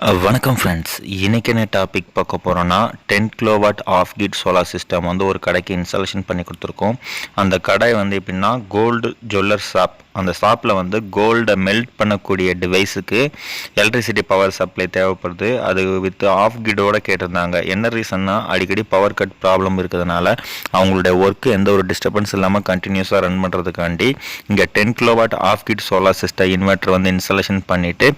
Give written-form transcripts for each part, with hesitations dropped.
வணக்கம் ஃப்ரெண்ட்ஸ், இன்றைக்கி என்ன டாபிக் பார்க்க போகிறோன்னா 10 kilowatt off grid solar system வந்து ஒரு கடைக்கு இன்ஸ்டாலேஷன் பண்ணி கொடுத்துருக்கோம். அந்த கடை வந்து எப்படின்னா கோல்டு ஜுவல்லர் ஷாப். அந்த ஷாப்பில் வந்து கோல்டை மெல்ட் பண்ணக்கூடிய டிவைஸுக்கு எலக்ட்ரிசிட்டி பவர் சப்ளை தேவைப்படுது. அது வித் ஆஃப் கிட்டோடு கேட்டிருந்தாங்க. என்ன ரீசன்னா அடிக்கடி பவர் கட் ப்ராப்ளம் இருக்கிறதுனால அவங்களுடைய ஒர்க்கு எந்த ஒரு டிஸ்டர்பன்ஸ் இல்லாமல் கண்டினியூஸாக ரன் பண்ணுறதுக்காண்டி இங்கே 10 kilowatt off grid solar system inverter வந்து இன்ஸ்டாலேஷன் பண்ணிவிட்டு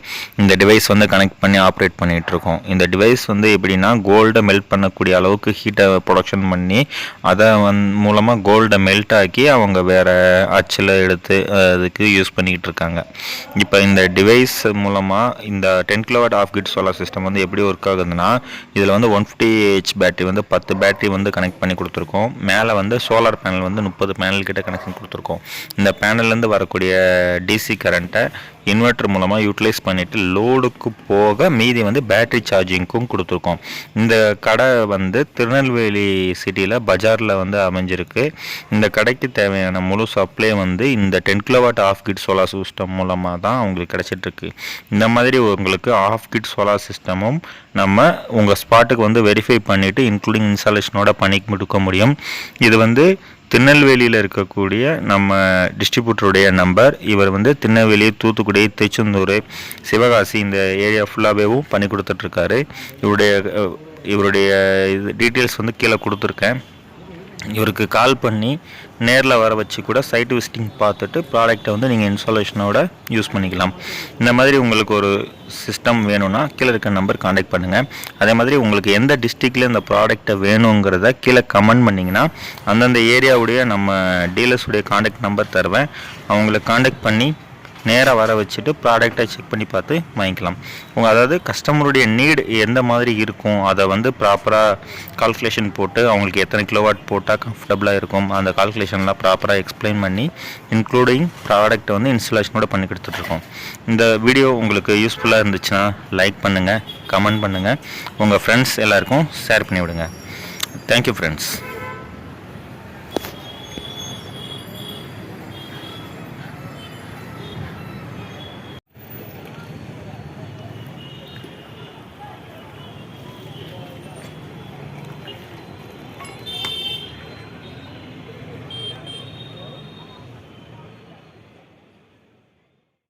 இந்த டிவைஸ் வந்து கனெக்ட் பண்ணி ஆப்ரேட் பண்ணிகிட்டு இருக்கோம். இந்த டிவைஸ் வந்து எப்படின்னா கோல்டை மெல்ட் பண்ணக்கூடிய அளவுக்கு ஹீட்டை ப்ரொடக்ஷன் பண்ணி அதை மூலமாக கோல்டை மெல்ட் ஆக்கி அவங்க வேறு அச்சில் எடுத்து அதுக்கு யூஸ் பண்ணிக்கிட்டு இருக்காங்க. இப்போ இந்த டிவைஸ் மூலமாக இந்த 10 kilowatt off grid solar system வந்து எப்படி ஒர்க் ஆகுதுன்னா, இதில் வந்து 150H பேட்டரி வந்து 10 பேட்டரி வந்து கனெக்ட் பண்ணி கொடுத்துருக்கோம். மேலே வந்து சோலார் பேனல் வந்து 30 பேனல் கிட்ட கனெக்ஷன் கொடுத்துருக்கோம். இந்த பேனல்லேருந்து வரக்கூடிய டிசி கரண்ட்டை இன்வெர்ட்டர் மூலமாக யூட்டிலைஸ் பண்ணிவிட்டு லோடுக்கு போக மீதி வந்து பேட்டரி சார்ஜிங்க்கும் கொடுத்துருக்கோம். இந்த கடை வந்து திருநெல்வேலி சிட்டியில் பஜாரில் வந்து அமைஞ்சிருக்கு. இந்த கடைக்கு தேவையான முழு சப்ளை வந்து இந்த 10 kilowatt off grid solar system மூலமாக தான் உங்களுக்கு கிடச்சிட்ருக்கு. இந்த மாதிரி உங்களுக்கு ஆஃப் கிட் சோலார் சிஸ்டமும் நம்ம உங்கள் ஸ்பாட்டுக்கு வந்து வெரிஃபை பண்ணிவிட்டு இன்க்ளூடிங் இன்ஸ்டாலேஷனோட பண்ணி கொடுக்க முடியும். இது வந்து திருநெல்வேலியில் இருக்கக்கூடிய நம்ம டிஸ்ட்ரிபியூட்டருடைய நம்பர். இவர் வந்து திருநெல்வேலி, தூத்துக்குடி, திருச்செந்தூர், சிவகாசி இந்த ஏரியா ஃபுல்லாகவேவும் பண்ணி கொடுத்துட்ருக்காரு. இவருடைய டீட்டெயில்ஸ் வந்து கீழே கொடுத்துருக்கேன். இவருக்கு கால் பண்ணி நேரில் வர வச்சு கூட சைட் விசிட்டிங் பார்த்துட்டு ப்ராடக்டை வந்து நீங்கள் இன்ஸ்டாலேஷனோட யூஸ் பண்ணிக்கலாம். இந்த மாதிரி உங்களுக்கு ஒரு சிஸ்டம் வேணும்னா கீழே இருக்க நம்பர் காண்டாக்ட் பண்ணுங்கள். அதே மாதிரி உங்களுக்கு எந்த டிஸ்ட்ரிக்டில் இந்த ப்ராடக்டை வேணுங்கிறத கீழே கமெண்ட் பண்ணிங்கன்னா அந்தந்த ஏரியாவுடைய நம்ம டீலர்ஸுடைய காண்டாக்ட் நம்பர் தருவேன். அவங்களை காண்டாக்ட் பண்ணி நேராக வர வச்சுட்டு ப்ராடக்டை செக் பண்ணி பார்த்து வாங்கிக்கலாம். அதாவது கஸ்டமருடைய நீடு எந்த மாதிரி இருக்கும் அதை வந்து ப்ராப்பராக கால்குலேஷன் போட்டு அவங்களுக்கு எத்தனை கிலோவாட் போட்டால் கம்ஃபர்டபுளாக இருக்கும் அந்த கால்குலேஷன்லாம் ப்ராப்பராக எக்ஸ்பிளைன் பண்ணி இன்க்ளூடிங் ப்ராடக்ட்டை வந்து இன்ஸ்டாலேஷனோட பண்ணி கொடுத்துட்ருக்கோம். இந்த வீடியோ உங்களுக்கு யூஸ்ஃபுல்லாக இருந்துச்சுன்னா லைக் பண்ணுங்கள், கமெண்ட் பண்ணுங்கள், உங்கள் ஃப்ரெண்ட்ஸ் எல்லாருக்கும் ஷேர் பண்ணி விடுங்க. Thank you friends.